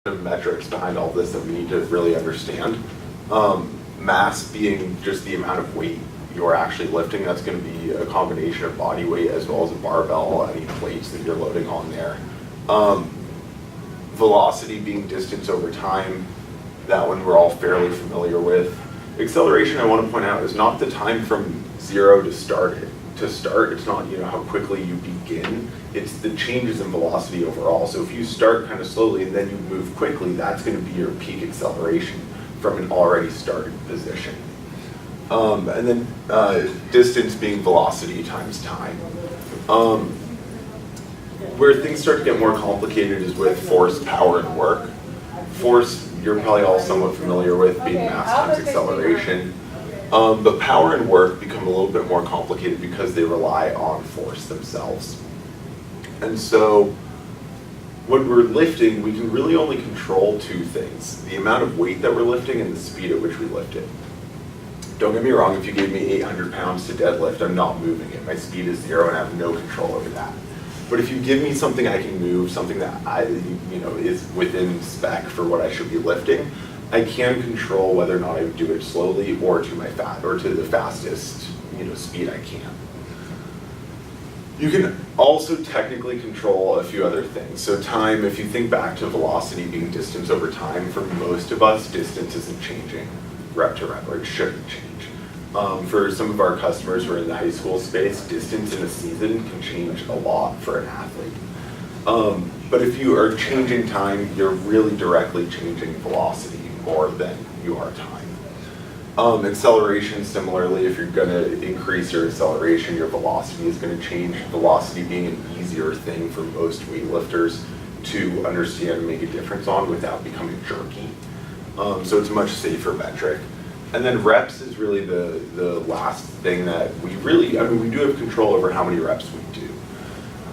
of metrics behind all this that we need to really understand. Mass being just the amount of weight you're actually lifting. That's going to be a combination of body weight as well as a barbell, any plates that you're loading on there. Velocity being distance over time. That one we're all fairly familiar with. Acceleration, I want to point out, is not the time from zero to start. It's not how quickly you begin. It's the changes in velocity overall. So if you start kind of slowly and then you move quickly, that's going to be your peak acceleration from an already started position. And then distance being velocity times time. Where things start to get more complicated is with force, power, and work. Force, you're probably all somewhat familiar with, being mass times acceleration. But power and work become a little bit more complicated because they rely on force themselves. And so when we're lifting, we can really only control two things: the amount of weight that we're lifting and the speed at which we lift it. Don't get me wrong, if you gave me 800 pounds to deadlift, I'm not moving it. My speed is 0 and I have no control over that. But if you give me something I can move, something that is within spec for what I should be lifting, I can control whether or not I do it slowly or to the fastest speed I can. You can also technically control a few other things. So time, if you think back to velocity being distance over time, for most of us, distance isn't changing rep to rep, or it shouldn't change. For some of our customers who are in the high school space, distance in a season can change a lot for an athlete. But if you are changing time, you're really directly changing velocity more than you are time. Acceleration, similarly, if you're going to increase your acceleration, your velocity is going to change. Velocity being an easier thing for most weightlifters to understand and make a difference on without becoming jerky. So it's a much safer metric. And then reps is really the last thing that we we do have control over how many reps we do.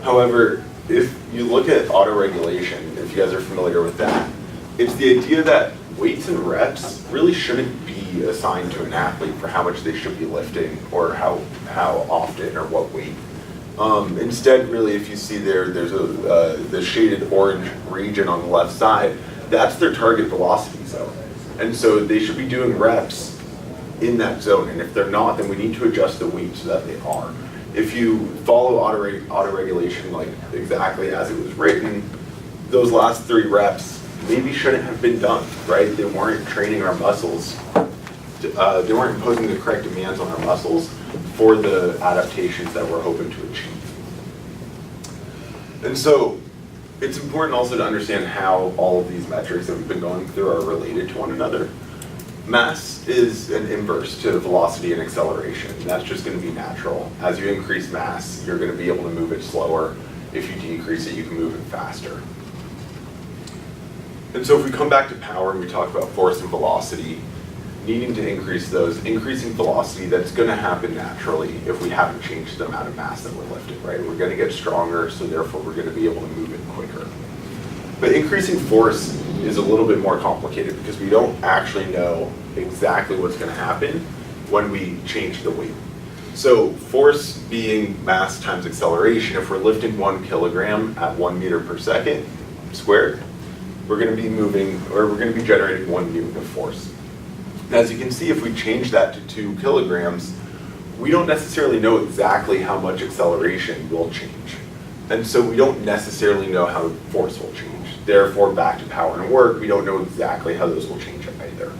However, if you look at auto-regulation, if you guys are familiar with that, it's the idea that weights and reps really shouldn't be assigned to an athlete for how much they should be lifting or how often or what weight. Instead, really, if you see there's the shaded orange region on the left side, that's their target velocity zone. And so they should be doing reps in that zone. And if they're not, then we need to adjust the weight so that they are. If you follow auto-regulation like exactly as it was written, those last 3 reps maybe shouldn't have been done, right? They weren't training our muscles. They weren't imposing the correct demands on our muscles for the adaptations that we're hoping to achieve. And so it's important also to understand how all of these metrics that we've been going through are related to one another. Mass is an inverse to velocity and acceleration. That's just going to be natural. As you increase mass, you're going to be able to move it slower. If you decrease it, you can move it faster. And so if we come back to power and we talk about force and velocity, needing to increase those, increasing velocity, that's going to happen naturally if we haven't changed the amount of mass that we're lifting, right? We're going to get stronger, so therefore we're going to be able to move it quicker. But increasing force is a little bit more complicated because we don't actually know exactly what's going to happen when we change the weight. So force being mass times acceleration, if we're lifting 1 kilogram at 1 meter per second squared, we're going to be moving, or we're going to be generating 1 newton of force. As you can see, if we change that to 2 kilograms, we don't necessarily know exactly how much acceleration will change. And so we don't necessarily know how force will change. Therefore, back to power and work, we don't know exactly how those will change either.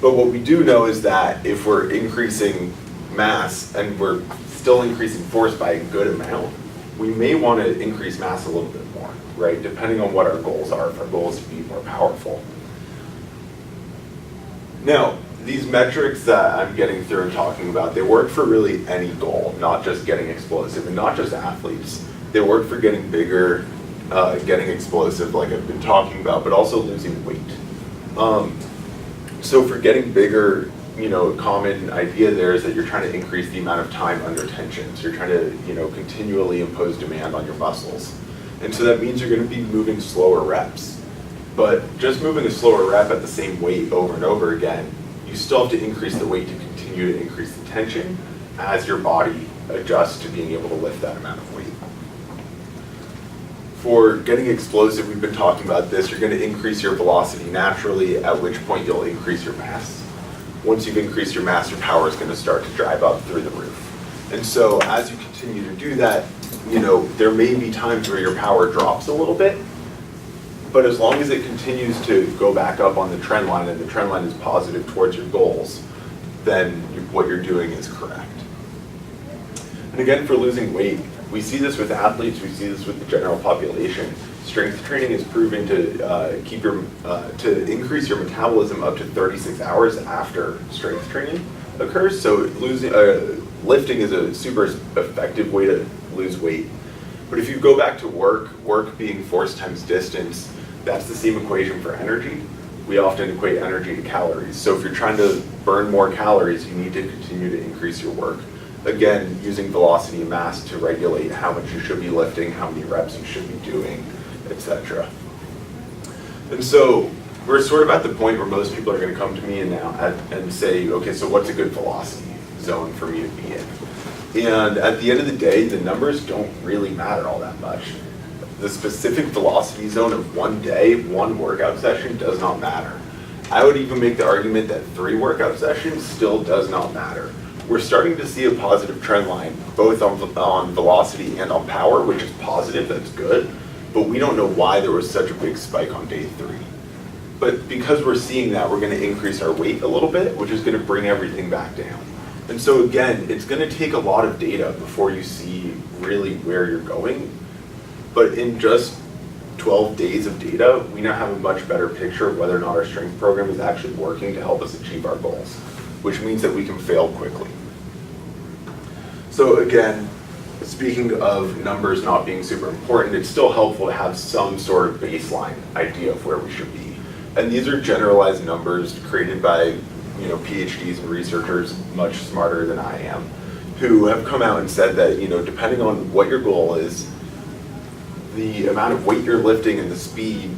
But what we do know is that if we're increasing mass and we're still increasing force by a good amount, we may want to increase mass a little bit more, right? Depending on what our goals are. If our goal is to be more powerful. Now, these metrics that I'm getting through and talking about, they work for really any goal, not just getting explosive, and not just athletes. They work for getting bigger, getting explosive, like I've been talking about, but also losing weight. So for getting bigger, a common idea there is that you're trying to increase the amount of time under tension. So you're trying to, continually impose demand on your muscles. And so that means you're going to be moving slower reps. But just moving a slower rep at the same weight over and over again, you still have to increase the weight to continue to increase the tension as your body adjusts to being able to lift that amount of weight. For getting explosive, we've been talking about this, you're going to increase your velocity naturally, at which point you'll increase your mass. Once you've increased your mass, your power is going to start to drive up through the roof. And so as you continue to do that, there may be times where your power drops a little bit, but as long as it continues to go back up on the trend line and the trend line is positive towards your goals, then what you're doing is correct. And again, for losing weight, we see this with athletes, we see this with the general population. Strength training is proven to to increase your metabolism up to 36 hours after strength training occurs. So lifting is a super effective way to lose weight. But if you go back to work being force times distance, that's the same equation for energy. We often equate energy to calories. So if you're trying to burn more calories, you need to continue to increase your work. Again, using velocity and mass to regulate how much you should be lifting, how many reps you should be doing, etc. And so we're sort of at the point where most people are going to come to me and say, okay, so what's a good velocity zone for me to be in? And at the end of the day, the numbers don't really matter all that much. The specific velocity zone of one day, one workout session does not matter. I would even make the argument that 3 workout sessions still does not matter. We're starting to see a positive trend line, both on velocity and on power, which is positive, that's good, but we don't know why there was such a big spike on day 3. But because we're seeing that, we're gonna increase our weight a little bit, which is gonna bring everything back down. And so again, it's gonna take a lot of data before you see really where you're going, but in just 12 days of data, we now have a much better picture of whether or not our strength program is actually working to help us achieve our goals, which means that we can fail quickly. So again, speaking of numbers not being super important, it's still helpful to have some sort of baseline idea of where we should be. And these are generalized numbers created by PhDs and researchers much smarter than I am, who have come out and said that depending on what your goal is, the amount of weight you're lifting and the speed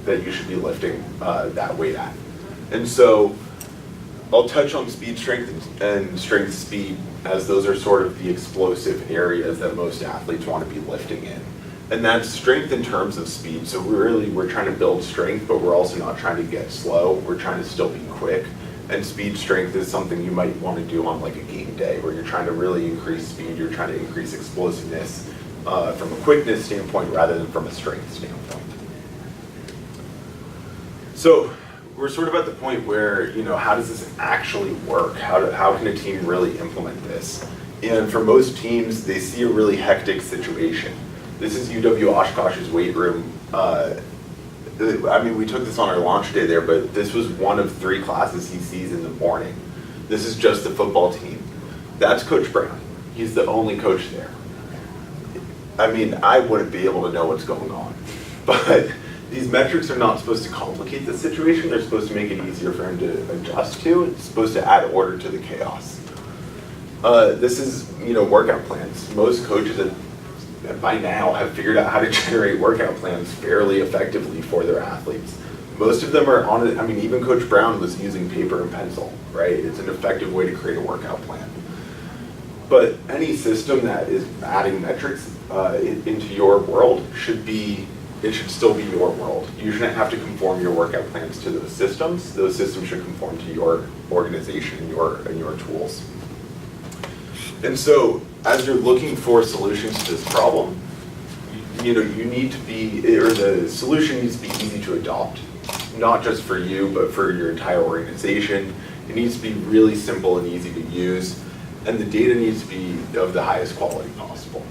that you should be lifting that weight at. And so I'll touch on speed strength and strength speed, as those are sort of the explosive areas that most athletes want to be lifting in. And that's strength in terms of speed. So we're trying to build strength, but we're also not trying to get slow. We're trying to still be quick. And speed strength is something you might want to do on like a game day, where you're trying to really increase speed, you're trying to increase explosiveness from a quickness standpoint rather than from a strength standpoint. So we're sort of at the point where, how does this actually work? How can a team really implement this? And for most teams, they see a really hectic situation. This is UW Oshkosh's weight room. We took this on our launch day there, but this was one of 3 classes he sees in the morning. This is just the football team. That's Coach Brown. He's the only coach there. I wouldn't be able to know what's going on, but these metrics are not supposed to complicate the situation. They're supposed to make it easier for him to adjust to. It's supposed to add order to the chaos. This is, workout plans. Most coaches by now have figured out how to generate workout plans fairly effectively for their athletes. Most of them are on it. Even Coach Brown was using paper and pencil, right? It's an effective way to create a workout plan. But any system that is adding metrics into your world should still be your world. You shouldn't have to conform your workout plans to those systems. Those systems should conform to your organization and your tools. And so, as you're looking for solutions to this problem, the solution needs to be easy to adopt, not just for you, but for your entire organization. It needs to be really simple and easy to use, and the data needs to be of the highest quality possible.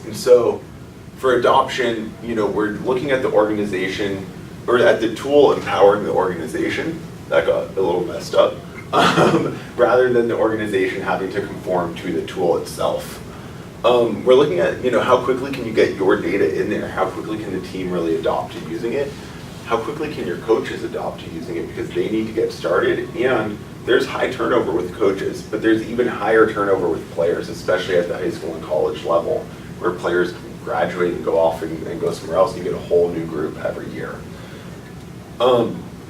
And so, for adoption, we're looking at the organization, or at the tool empowering the organization. That got a little messed up. Rather than the organization having to conform to the tool itself. We're looking at, how quickly can you get your data in there? How quickly can the team really adopt to using it? How quickly can your coaches adopt to using it? Because they need to get started. And there's high turnover with coaches, but there's even higher turnover with players, especially at the high school and college level, where players graduate and go off and go somewhere else, and you get a whole new group every year.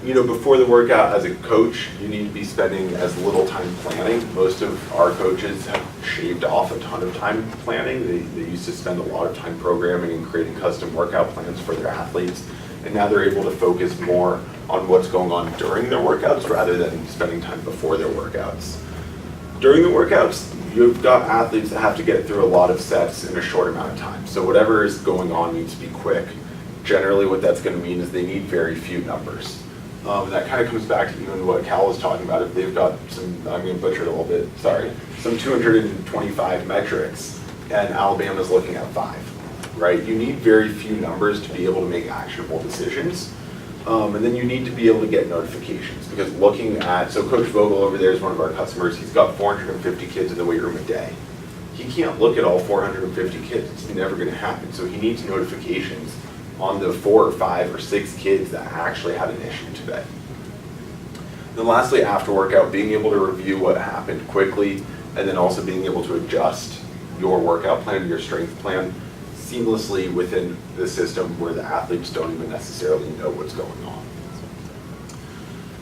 before the workout as a coach, you need to be spending as little time planning. Most of our coaches have shaved off a ton of time planning. They used to spend a lot of time programming and creating custom workout plans for their athletes. And now they're able to focus more on what's going on during their workouts rather than spending time before their workouts. During the workouts, you've got athletes that have to get through a lot of sets in a short amount of time. So whatever is going on needs to be quick. Generally, what that's going to mean is they need very few numbers. And that kind of comes back to even what Cal was talking about. If they've got some, I'm going to butcher it a little bit, sorry, some 225 metrics, and Alabama's looking at 5, right? You need very few numbers to be able to make actionable decisions. And then you need to be able to get notifications, because looking at, so Coach Vogel over there is one of our customers. He's got 450 kids in the weight room a day. He can't look at all 450 kids. It's never going to happen. So he needs notifications on the 4 or 5 or 6 kids that actually had an issue today. Then lastly, after workout, being able to review what happened quickly, and then also being able to adjust your workout plan, your strength plan, seamlessly within the system where the athletes don't even necessarily know what's going on.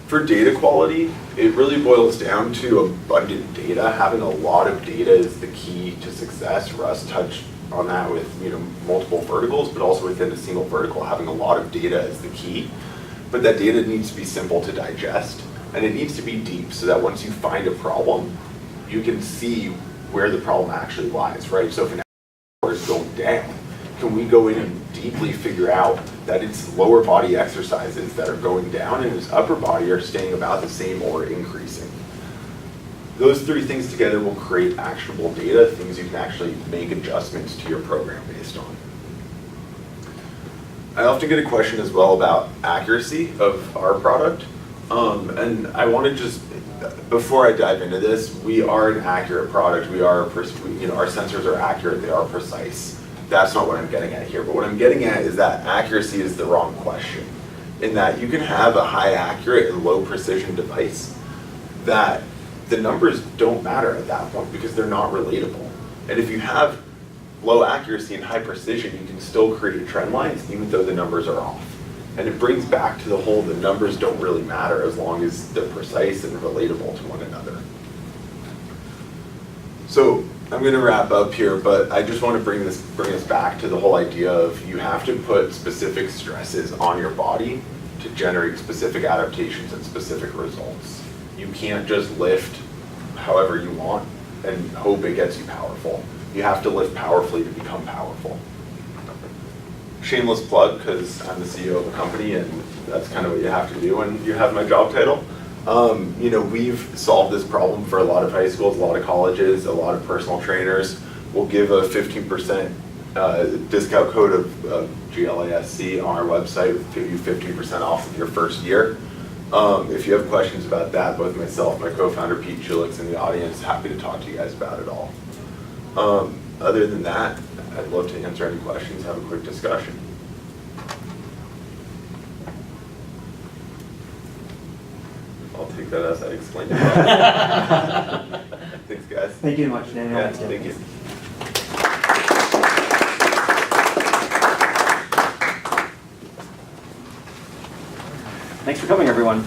For data quality, it really boils down to abundant data. Having a lot of data is the key to success. Russ touched on that with multiple verticals, but also within a single vertical, having a lot of data is the key. But that data needs to be simple to digest, and it needs to be deep so that once you find a problem, you can see where the problem actually lies, right? So if an athlete is going down, can we go in and deeply figure out that it's lower body exercises that are going down and his upper body are staying about the same or increasing? Those 3 things together will create actionable data, things you can actually make adjustments to your program based on. I often get a question as well about accuracy of our product. And I want to just, before I dive into this, we are an accurate product. We are, our sensors are accurate, they are precise. That's not what I'm getting at here. But what I'm getting at is that accuracy is the wrong question. In that you can have a high accurate and low precision device that the numbers don't matter at that point because they're not relatable. And if you have low accuracy and high precision, you can still create trend lines even though the numbers are off. And it brings back to the whole, the numbers don't really matter as long as they're precise and relatable to one another. So I'm going to wrap up here, but I just want to bring us back to the whole idea of you have to put specific stresses on your body to generate specific adaptations and specific results. You can't just lift however you want and hope it gets you powerful. You have to lift powerfully to become powerful. Shameless plug, because I'm the CEO of a company and that's kind of what you have to do when you have my job title. We've solved this problem for a lot of high schools, a lot of colleges, a lot of personal trainers. We'll give a 15% discount code of GLASC on our website, give you 15% off of your first year. If you have questions about that, both myself, my co-founder Pete Julik's in the audience, happy to talk to you guys about it all. Other than that, I'd love to answer any questions, have a quick discussion. I'll take that as I explained it. Thanks, guys. Thank you much, Daniel. Yeah, thank you. Thanks for coming, everyone.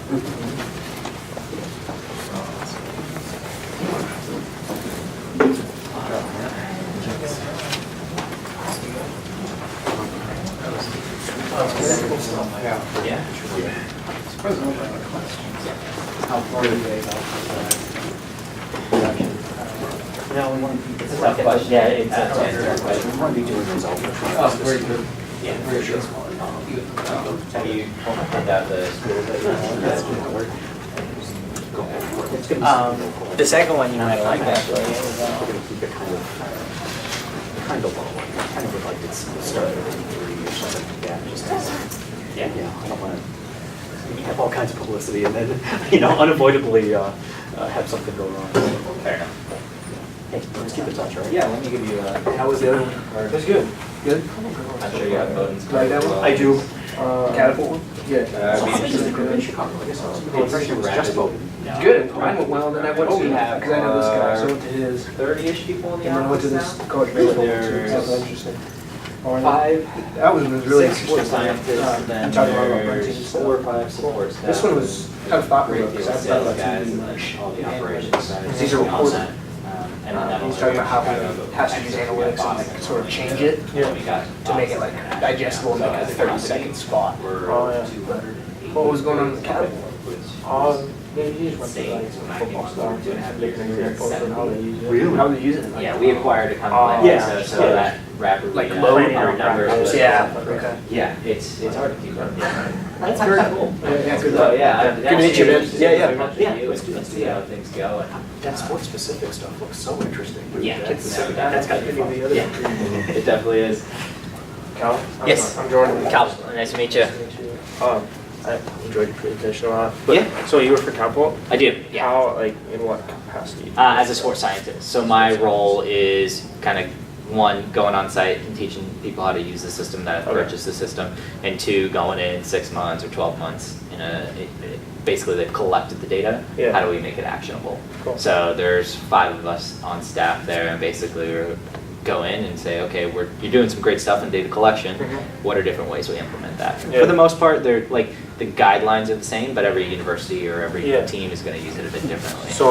How far are they about No, it's a tough question. Yeah, it's a tough question. We're going to be doing those all the time. Oh, very good. Yeah, very sure. Have you pulled out the schools that you want? The second one you might like actually. We're going to keep it kind of low. Kind of like it's started at 3 or something like that. Just as, Yeah. I don't want to have all kinds of publicity and then, unavoidably have something go wrong. Fair enough. Hey, let's keep in touch, right? Yeah, let me give you a. How was the other one? It was good. Good? I'm sure you have Bowden's. Like that one? I do. Catapult one? Yeah. In Chicago, I guess. The impression was just Bowden. Good. Mine went well, then I went to, We have, because I know this guy, so I went to his, 30-ish people in the and then I went to office this now. college baseball one too, so There's- that was interesting. 5, That one was really 6 sports interesting. scientists, then I'm talking about there's protein stuff. 4 or 5 support staff. This one was kind of thought Great provoking deal because of I've thought sales about guys TV and much. all the operations side. These are recorded. And then He's talking about how he has to use analytics and like sort of change it to make it like digestible in like a 30-second spot. Oh, yeah. What was going on in the catapult? Yeah, you just went to like some football stuff, and making examples of how they use it. Really? How they use it? Yeah, we acquired a company, Yeah. so that rapidly Like load our or numbers. practice. Yeah, okay. Yeah, it's hard to keep up. That's very cool. Yeah, good So, luck. yeah. Good to meet you, man. Yeah, Yeah, let's see how things go. That sports specific stuff looks so interesting. Yeah, That's got to be the other. Yeah, it definitely is. Cal? Yes. I'm Jordan. Cal, nice to meet you. I enjoyed your presentation a lot. But, Yeah. So you were for catapult? I do, yeah. How, like, in what capacity? As a sports scientist. So my role is kind of, 1, going on site and teaching people how to use the system that Okay. purchased the system, and 2, going in 6 months or 12 months basically they've collected the data. Yeah. How do we make it actionable? Cool. So there's 5 of us on staff there, and basically we go in and say, okay, you're doing some great stuff in data collection. Mhm. What are different ways we implement that? Yeah. For the most part, they're like the guidelines are the same, but every university or every Yeah. team is going to use it a bit differently. So